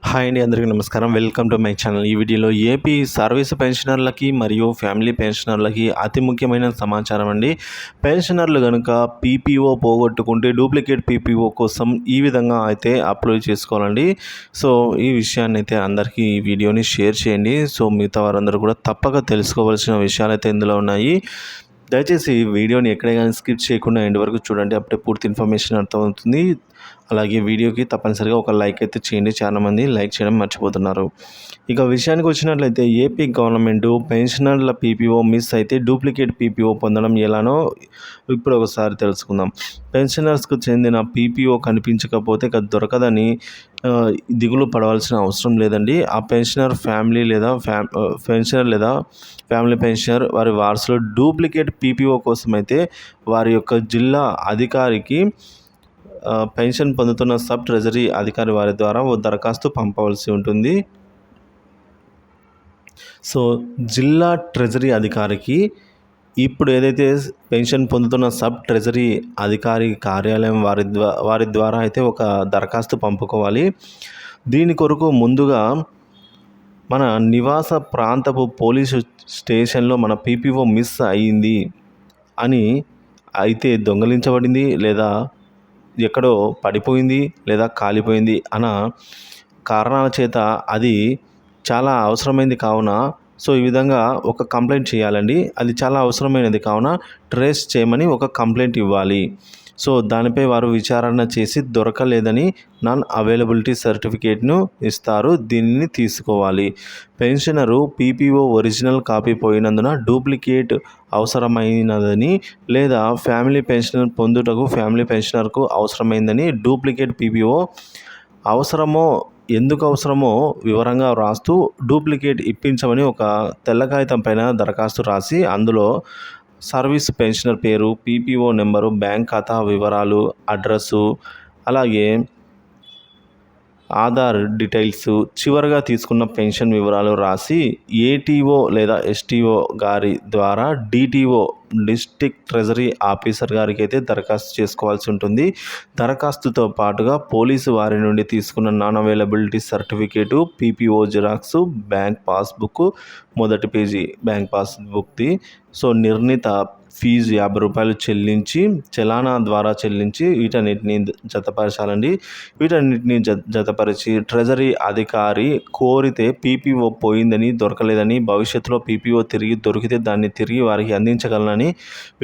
Hi అండి, అందరికీ నమస్కారం. Welcome to my channel. ఈ వీడియోలో ఏపీ సర్వీస్ పెన్షనర్లకి మరియు ఫ్యామిలీ పెన్షనర్లకి అతి ముఖ్యమైన సమాచారం అండి. పెన్షనర్లు కనుక పీపీఓ పోగొట్టుకుంటే డూప్లికేట్ పీపీఓ కోసం ఈ విధంగా అయితే అప్లై చేసుకోవాలండి. సో ఈ విషయాన్ని అయితే అందరికీ ఈ వీడియోని షేర్ చేయండి. సో మిగతా వారందరూ కూడా తప్పక తెలుసుకోవాల్సిన విషయాలు అయితే ఇందులో ఉన్నాయి. దయచేసి వీడియోని ఎక్కడే కానీ స్కిప్ చేయకుండా ఎండ్ వరకు చూడండి. అప్పుడే పూర్తి ఇన్ఫర్మేషన్ అర్థమవుతుంది. అలాగే వీడియోకి తప్పనిసరిగా ఒక లైక్ అయితే చేయండి. చాలామంది లైక్ చేయడం మర్చిపోతున్నారు. ఇక విషయానికి వచ్చినట్లయితే ఏపీ గవర్నమెంట్ పెన్షనర్ల పీపీఓ మిస్ అయితే డూప్లికేట్ పీపీఓ పొందడం ఎలానో ఇప్పుడు ఒకసారి తెలుసుకుందాం. పెన్షనర్స్కు చెందిన పీపీఓ కనిపించకపోతే దొరకదని దిగులు పడవలసిన అవసరం లేదండి. ఆ పెన్షనర్ ఫ్యామిలీ లేదా పెన్షనర్ లేదా ఫ్యామిలీ పెన్షనర్ వారి వారసులు డూప్లికేట్ పీపీఓ కోసం అయితే వారి యొక్క జిల్లా అధికారికి పెన్షన్ పొందుతున్న సబ్ ట్రెజరీ అధికారి వారి ద్వారా ఓ దరఖాస్తు పంపవలసి ఉంటుంది. సో జిల్లా ట్రెజరీ అధికారికి ఇప్పుడు ఏదైతే పెన్షన్ పొందుతున్న సబ్ ట్రెజరీ అధికారి కార్యాలయం వారి ద్వారా అయితే ఒక దరఖాస్తు పంపుకోవాలి. దీని కొరకు ముందుగా మన నివాస ప్రాంతపు పోలీసు స్టేషన్లో మన పీపీఓ మిస్ అయ్యింది అని, అయితే దొంగలించబడింది లేదా ఎక్కడో పడిపోయింది లేదా కాలిపోయింది అన్న కారణాల చేత అది చాలా అవసరమైనది కావున, సో ఈ విధంగా ఒక కంప్లైంట్ చేయాలండి. అది చాలా అవసరమైనది కావున ట్రేస్ చేయమని ఒక కంప్లైంట్ ఇవ్వాలి. సో దానిపై వారు విచారణ చేసి దొరకలేదని నాన్ అవైలబిలిటీ సర్టిఫికేట్ను ఇస్తారు. దీనిని తీసుకోవాలి. పెన్షనరు పీపీఓ ఒరిజినల్ కాపీ పోయినందున డూప్లికేట్ అవసరమైనదని లేదా ఫ్యామిలీ పెన్షన్ పొందుటకు ఫ్యామిలీ పెన్షనర్కు అవసరమైందని డూప్లికేట్ పీపీఓ ఎందుకు అవసరమో వివరంగా వ్రాస్తూ డూప్లికేట్ ఇప్పించమని ఒక తెల్ల కాగితం పైన దరఖాస్తు రాసి అందులో సర్వీస్ పెన్షనర్ పేరు, పీపీఓ నెంబరు, బ్యాంక్ ఖాతా వివరాలు, అడ్రస్సు, అలాగే ఆధార్ డీటెయిల్స్, చివరగా తీసుకున్న పెన్షన్ వివరాలు రాసి ఏటీఓ లేదా ఎస్టీఓ గారి ద్వారా డిటిఓ డిస్ట్రిక్ట్ ట్రెజరీ ఆఫీసర్ గారికి అయితే దరఖాస్తు చేసుకోవాల్సి ఉంటుంది. దరఖాస్తుతో పాటుగా పోలీసు వారి నుండి తీసుకున్న non availability certificate, PPO xerox, bank passbook మొదటి పేజీ బ్యాంక్ పాస్బుక్ది, సో నిర్ణీత ఫీజు 50 రూపాయలు చెల్లించి చలానా ద్వారా చెల్లించి వీటన్నిటిని జతపరచాలండి. వీటన్నిటిని జతపరిచి ట్రెజరీ అధికారి కోరితే పీపీఓ పోయిందని, దొరకలేదని, భవిష్యత్తులో పీపీఓ తిరిగి దొరికితే దాన్ని తిరిగి వారికి అందించగలనని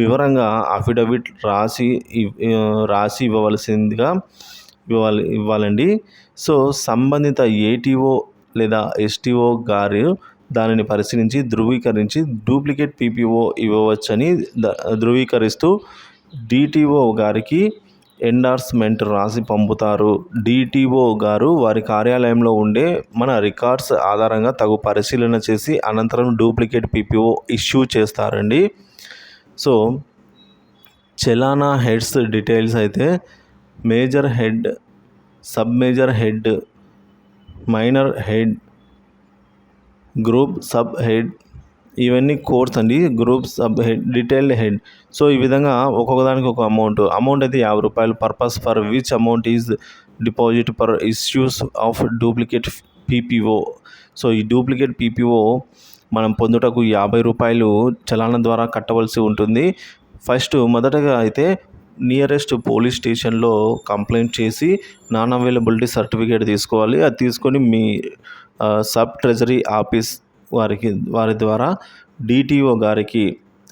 వివరంగా అఫిడవిట్ రాసి ఇవ్వవలసిందిగా ఇవ్వాలండి. సో సంబంధిత ఏటీఓ లేదా ఎస్టీఓ గారు దానిని పరిశీలించి ధృవీకరించి డూప్లికేట్ పీపీఓ ఇవ్వవచ్చని ధృవీకరిస్తూ డిటిఓ గారికి ఎండార్స్మెంట్ రాసి పంపుతారు. డిటిఓ గారు వారి కార్యాలయంలో ఉండే మన రికార్డ్స్ ఆధారంగా తగు పరిశీలన చేసి అనంతరం డూప్లికేట్ పీపీఓ ఇష్యూ చేస్తారండి. సో చలానా హెడ్స్ డీటెయిల్స్ అయితే major head, sub major head, minor head, group sub head, ఇవన్నీ కోడ్స్ అండి. Group sub head, detailed head. So ఈ విధంగా ఒక్కొక్క దానికి ఒక అమౌంట్ అయితే 50 రూపాయలు. Purpose for which amount is deposit per issues of duplicate PPO. So ఈ డూప్లికేట్ పీపీఓ మనం పొందుటకు 50 రూపాయలు చలానా ద్వారా కట్టవలసి ఉంటుంది. మొదటగా అయితే నియరెస్ట్ పోలీస్ స్టేషన్లో కంప్లైంట్ చేసి నాన్ అవైలబిలిటీ సర్టిఫికేట్ తీసుకోవాలి. అది తీసుకొని మీ సబ్ ట్రెజరీ ఆఫీస్ వారి ద్వారా డిటిఓ గారికి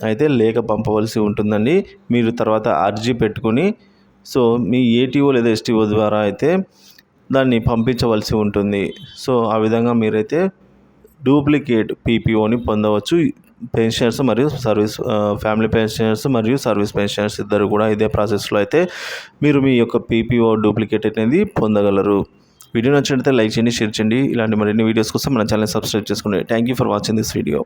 అయితే లేఖ పంపవలసి ఉంటుందండి. మీరు తర్వాత అర్జీ పెట్టుకొని సో మీ ఏటీఓ లేదా ఎస్టీఓ ద్వారా అయితే దాన్ని పంపించవలసి ఉంటుంది. సో ఆ విధంగా మీరైతే డూప్లికేట్ పీపీఓని పొందవచ్చు. పెన్షనర్స్ మరియు ఫ్యామిలీ పెన్షనర్స్ మరియు సర్వీస్ పెన్షనర్స్ ఇద్దరు కూడా ఇదే ప్రాసెస్లో అయితే మీరు మీ యొక్క పీపీఓ డూప్లికేట్ అనేది పొందగలరు. వీడియో నచ్చినట్లయితే లైక్ చేయండి, షేర్ చేయండి. ఇలాంటి మరిన్ని వీడియోస్ కోసం మన ఛానల్ సబ్స్క్రైబ్ చేసుకోండి. Thank you for watching this video.